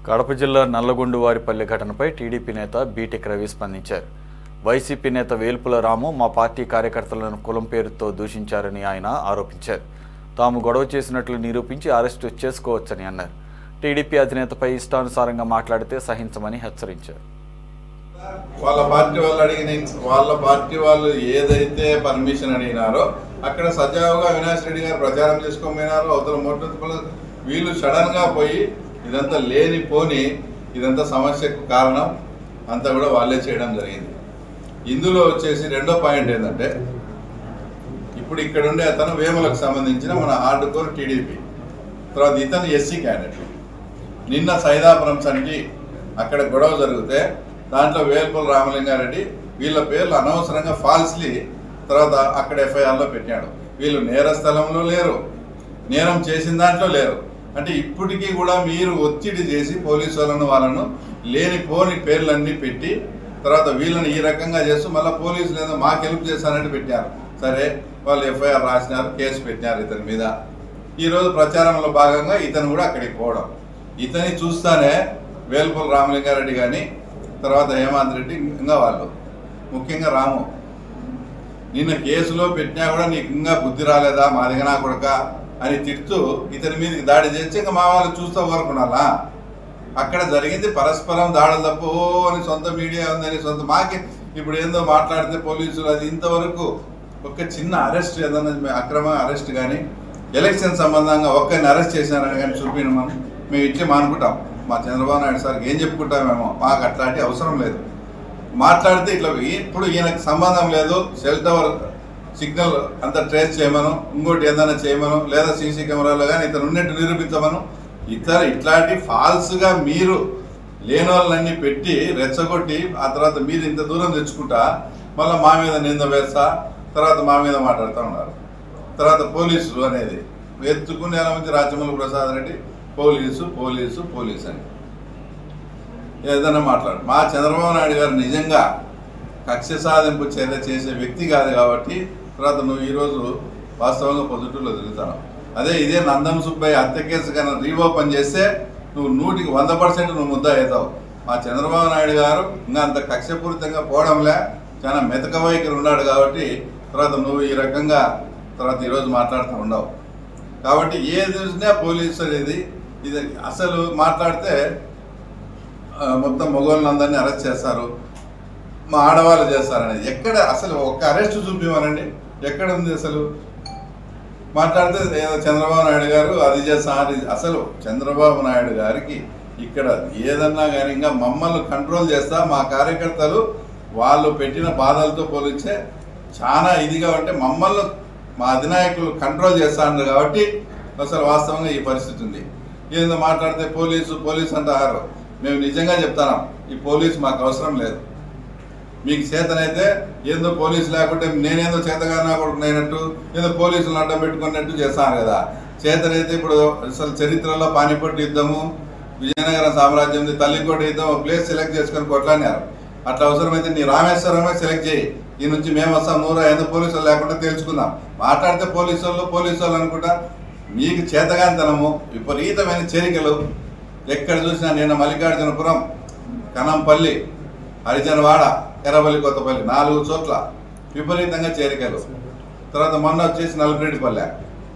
కడప జిల్లా నల్లగొండవారిపల్లి ఘటనపై టీడీపీ నేత బీటెక్ రవి స్పందించారు. వైసీపీ నేత వేల్పుల రాము మా పార్టీ కార్యకర్తలను కులం పేరుతో దూషించారని ఆయన ఆరోపించారు. తాము గొడవ చేసినట్లు నిరూపించి అరెస్టు చేసుకోవచ్చని అన్నారు. టీడీపీ అధినేతపై ఇష్టానుసారంగా మాట్లాడితే సహించమని హెచ్చరించారు. వాళ్ళ పార్టీ వాళ్ళు ఏదైతే పర్మిషన్ అడిగినారో అక్కడ సజావుగా అవినాష్ రెడ్డి గారు ప్రచారం చేసుకోమన్నారు. అవతల మొట్టమొదటి వీళ్ళు సడన్ గా పోయి ఇదంతా లేనిపోని ఇదంతా సమస్యకు కారణం అంతా కూడా వాళ్ళే చేయడం జరిగింది. ఇందులో వచ్చేసి రెండో పాయింట్ ఏంటంటే, ఇప్పుడు ఇక్కడ ఉండే అతను వేములకు సంబంధించిన మన హార్డ్ కోర్ టీడీపీ, తర్వాత ఇతను ఎస్సీ క్యాండిడేట్. నిన్న సైదాపురం సంటి అక్కడ గొడవ జరిగితే దాంట్లో వేల్పుల రామలింగారెడ్డి వీళ్ళ పేర్లు అనవసరంగా ఫాల్స్లీ తర్వాత అక్కడ ఎఫ్ఐఆర్లో పెట్టాడు. వీళ్ళు నేర స్థలంలో లేరు, నేరం చేసిన దాంట్లో లేరు. అంటే ఇప్పటికీ కూడా మీరు ఒత్తిడి చేసి పోలీసు వాళ్ళను లేనిపోని పేర్లన్నీ పెట్టి తర్వాత వీళ్ళని ఈ రకంగా చేస్తూ మళ్ళీ పోలీసులు ఏదో మాకు హెల్ప్ చేస్తానంటే పెట్టారు. సరే, వాళ్ళు ఎఫ్ఐఆర్ రాసినారు, కేసు పెట్టినారు ఇతని మీద. ఈరోజు ప్రచారంలో భాగంగా ఇతను కూడా అక్కడికి పోవడం, ఇతని చూస్తానే వేల్పుల రామలింగారెడ్డి కానీ తర్వాత హేమంత్ రెడ్డి ఇంకా వాళ్ళు ముఖ్యంగా రాము నిన్న కేసులో పెట్టినా కూడా నీకు ఇంకా బుద్ధి రాలేదా మా దగ్గర కొడక అని తిడుతూ ఇతని మీదకి దాడి చేసి ఇంకా మా వాళ్ళు చూస్తూ ఊరుకున్నాలా. అక్కడ జరిగింది పరస్పరం దాడులు తప్ప అని సొంత మీడియా ఉందని సొంత మాకే ఇప్పుడు ఏందో మాట్లాడితే పోలీసులు అది ఇంతవరకు ఒక చిన్న అరెస్ట్ ఏదన్నా అక్రమ అరెస్ట్ కానీ ఎలక్షన్ సంబంధంగా ఒక్కరిని అరెస్ట్ చేసినారని కానీ చూపిన మేము ఇట్లే మానుకుంటాం. మా చంద్రబాబు నాయుడు సార్కి ఏం చెప్పుకుంటామేమో, మాకు అట్లాంటి అవసరం లేదు. మాట్లాడితే ఇట్లా ఇప్పుడు ఈయనకు సంబంధం లేదు, సెల్ టవర్ సిగ్నల్ అంతా ట్రేస్ చేయమను, ఇంకోటి ఏదైనా చేయమను, లేదా సీసీ కెమెరాలో కానీ ఇతను ఉన్నట్టు నిరూపించమను. ఇట్లాంటి ఫాల్స్గా మీరు లేని వాళ్ళన్నీ పెట్టి రెచ్చగొట్టి ఆ తర్వాత మీరు ఇంత దూరం తెచ్చుకుంటా మళ్ళీ మా మీద నింద వేస్తా తర్వాత మా మీద మాట్లాడుతూ ఉన్నారు. తర్వాత పోలీసులు అనేది ఎత్తుకునే నుంచి Rachamalli Prasad Reddy police police police అని ఏదైనా మాట్లాడు. మా చంద్రబాబు నాయుడు గారు నిజంగా కక్ష సాధింపు చర్య చేసే వ్యక్తి కాదు కాబట్టి తర్వాత నువ్వు ఈరోజు వాస్తవంగా పొద్దుటూరులో తిరుగుతాను. అదే ఇదే నందం సుబ్బయ్య హత్య కేసు కన్నా రీఓపెన్ చేస్తే నువ్వు 100% నువ్వు ముద్ద అవుతావు. మా చంద్రబాబు నాయుడు గారు ఇంకా అంత కక్షపూరితంగా పోవడంలే, చాలా మెతక వైఖరి ఉన్నాడు కాబట్టి తర్వాత నువ్వు ఈ రకంగా తర్వాత ఈరోజు మాట్లాడుతూ ఉండవు. కాబట్టి ఏది చూసినా పోలీసు అనేది ఇది అసలు మాట్లాడితే మొత్తం మగవాళ్ళందరినీ అరెస్ట్ చేస్తారు, మా ఆడవాళ్ళు చేస్తారనేది ఎక్కడ అసలు ఒక్క అరెస్ట్ చూపివ్వనండి, ఎక్కడ ఉంది అసలు? మాట్లాడితే ఏదో చంద్రబాబు నాయుడు గారు అది చేస్తారు. అసలు చంద్రబాబు నాయుడు గారికి ఇక్కడ ఏదన్నా కానీ ఇంకా మమ్మల్ని కంట్రోల్ చేస్తా, మా కార్యకర్తలు వాళ్ళు పెట్టిన బాధలతో పోలిస్తే చాలా ఇదిగా ఉంటే మమ్మల్ని మా అధినాయకులు కంట్రోల్ చేస్తా అన్నారు కాబట్టి అసలు వాస్తవంగా ఈ పరిస్థితి ఉంది. ఏదో మాట్లాడితే పోలీసు అంటారు. మేము నిజంగా చెప్తున్నాం, ఈ పోలీసు మాకు అవసరం లేదు. మీకు చేతనైతే ఏందో పోలీసు లేకుంటే నేనేందో చేతగానా కొడుకునైనట్టు ఏదో పోలీసులను అడ్డం పెట్టుకున్నట్టు చేస్తాను కదా. చేతనైతే ఇప్పుడు అసలు చరిత్రలో పానిపట్టు యుద్ధము, విజయనగరం సామ్రాజ్యం, తల్లికోట యుద్ధం ఒక ప్లేస్ సెలెక్ట్ చేసుకొని కొట్లాడినారు. అట్లా అవసరమైతే నీ రామేశ్వరమే సెలెక్ట్ చేయి, ఈ నుంచి మేము వస్తాం 105 పోలీసులు లేకుండా తెలుసుకుందాం. మాట్లాడితే పోలీసు వాళ్ళు అనుకుంటా మీకు చేతగానితనము, విపరీతమైన చేరికలు ఎక్కడ చూసినా. నిన్న మల్లికార్జునపురం, కనంపల్లి, హరిజనవాడ, ఎర్రబల్లి, కొత్తపల్లి 4 చోట్ల విపరీతంగా చేరికలు. తర్వాత మొన్న వచ్చేసి నల్లరెడ్డిపల్లె,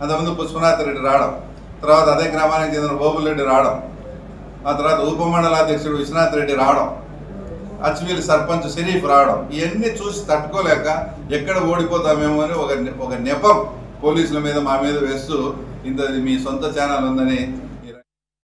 అంతకుముందు పుష్పనాథ్ రెడ్డి రావడం, తర్వాత అదే గ్రామానికి చెందిన బోబుల్ రెడ్డి రావడం, ఆ తర్వాత ఉపమండల అధ్యక్షుడు విశ్వనాథ్ రెడ్డి రావడం, అచ్చువీలి సర్పంచ్ షరీఫ్ రావడం. ఇవన్నీ చూసి తట్టుకోలేక ఎక్కడ ఓడిపోతామేమో అని ఒక నెపం పోలీసుల మీద మా మీద వేస్తూ ఇంత మీ సొంత ఛానల్ ఉందని